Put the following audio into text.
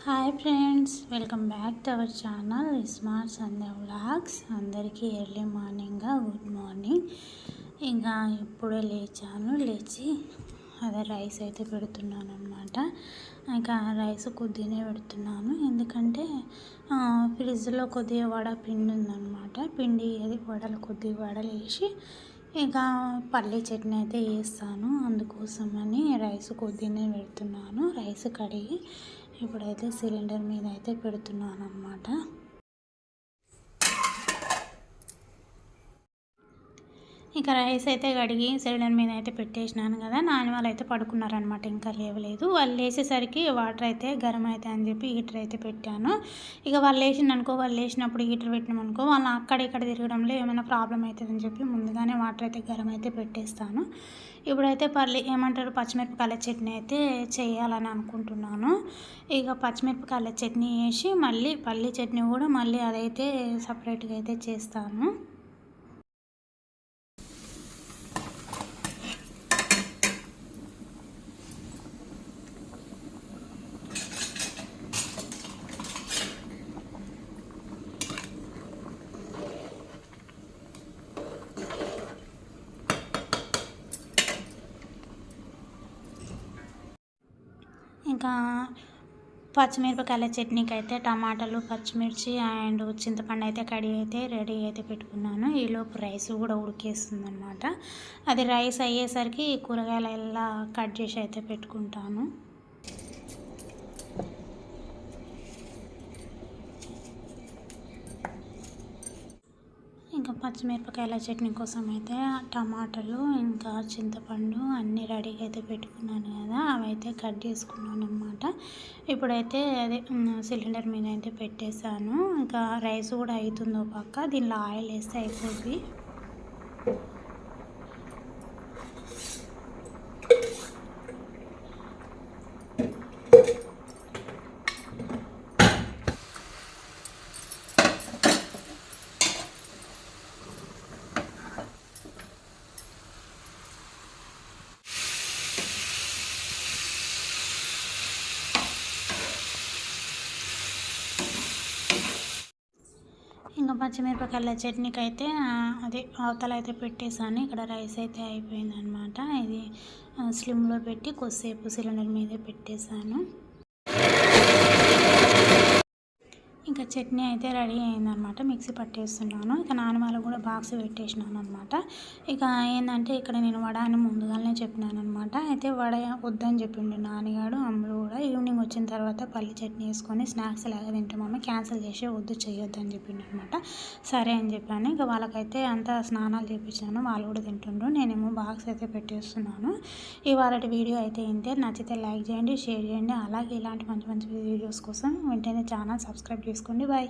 Hi friends, welcome back to our channel smart Sandhya vlogs. అందరికీ early మార్నింగ్గా good morning. ఇంకా ఇప్పుడే లేచి అదే రైస్ అయితే పెడుతున్నాను అనమాట. ఇంకా రైస్ కొద్దిగానే పెడుతున్నాను, ఎందుకంటే ఫ్రిడ్జ్లో కొద్దిగా వడ పిండి ఉందన్నమాట. పిండి అది వడలు కొద్దిగా వడలు వేసి ఇంకా పల్లీ చట్నీ అయితే వేస్తాను. అందుకోసమని రైస్ కొద్దిగానే పెడుతున్నాను. రైస్ కడిగి ఇప్పుడైతే సిలిండర్ మీద అయితే పెడుతున్నాను అన్నమాట. ఇంకా రైస్ అయితే కడిగి సిలిండర్ మీద అయితే పెట్టేసినాను కదా. నాని వాళ్ళు అయితే పడుకున్నారనమాట, ఇంకా లేవలేదు. వాళ్ళు లేచేసరికి వాటర్ అయితే గరం అవుతాయి అని చెప్పి హీటర్ అయితే పెట్టాను. ఇక వాళ్ళు లేచిందనుకో, వాళ్ళు లేచినప్పుడు హీటర్ పెట్టినామనుకో వాళ్ళు అక్కడ ఇక్కడ తిరగడంలో ఏమైనా ప్రాబ్లం అవుతుందని చెప్పి ముందుగానే వాటర్ అయితే గరం అయితే పెట్టేస్తాను. ఇప్పుడైతే పచ్చిమిరపకాయల చట్నీ అయితే చేయాలని అనుకుంటున్నాను. ఇక పచ్చిమిరపకాయల చట్నీ వేసి మళ్ళీ పల్లీ చట్నీ కూడా మళ్ళీ అదైతే సపరేట్గా అయితే చేస్తాను. ఇంకా పచ్చిమిరపకాయల చట్నీకి అయితే టమాటాలు, పచ్చిమిర్చి అండ్ చింతపండు అయితే కడిగి అయితే రెడీ అయితే పెట్టుకున్నాను. ఈలోపు రైస్ కూడా ఉడికేస్తుంది అనమాట. అది రైస్ అయ్యేసరికి కూరగాయలు ఎలా కట్ చేసి అయితే పెట్టుకుంటాను. ఇంకా పచ్చిమిరపకాయల చట్నీ కోసం అయితే టమాటాలు ఇంకా చింతపండు అన్నీ రెడీగా అయితే పెట్టుకున్నాను కదా, అవైతే కట్ చేసుకున్నాను అనమాట. ఇప్పుడైతే అదే సిలిండర్ మీద అయితే పెట్టేశాను. ఇంకా రైస్ కూడా అవుతుందో పక్క, దీనిలో ఆయిల్ వేస్తే అయిపోద్ది. ఇంకా పచ్చిమిరపకాయల చట్నీకి అయితే అదే అవతల అయితే పెట్టేసాను. ఇక్కడ రైస్ అయితే అయిపోయిందనమాట. ఇది స్లిమ్లో పెట్టి కొద్దిసేపు సిలిండర్ మీదే పెట్టేశాను. ఇంకా చట్నీ అయితే రెడీ అయిందనమాట. మిక్సీ పట్టేస్తున్నాను. ఇక నాన్న వాళ్ళు కూడా బాక్స్ పెట్టేసినాను అనమాట. ఇక ఏంటంటే ఇక్కడ నేను వడ అని ముందుగానే చెప్పినాను అనమాట. అయితే వడ వద్దని చెప్పిండు నాన్నగాడు. అమ్ములు కూడా ఈవినింగ్ వచ్చిన తర్వాత పల్లి చట్నీ వేసుకొని స్నాక్స్ లాగా తింటామమ్మ, క్యాన్సిల్ చేసి వద్దు చేయొద్దు అని చెప్పిండు అనమాట. సరే అని చెప్పాను. ఇక వాళ్ళకైతే అంతా స్నానాలు చేయించాను, వాళ్ళు కూడా తింటుండ్రు. నేనేమో బాక్స్ అయితే పెట్టేస్తున్నాను. ఇవాళ వీడియో అయితే ఇంతే. నచ్చితే లైక్ చేయండి, షేర్ చేయండి. అలాగే ఇలాంటి మంచి మంచి వీడియోస్ కోసం వెంటనే ఛానల్ సబ్స్క్రైబ్ చేసుకోండి. బాయ్.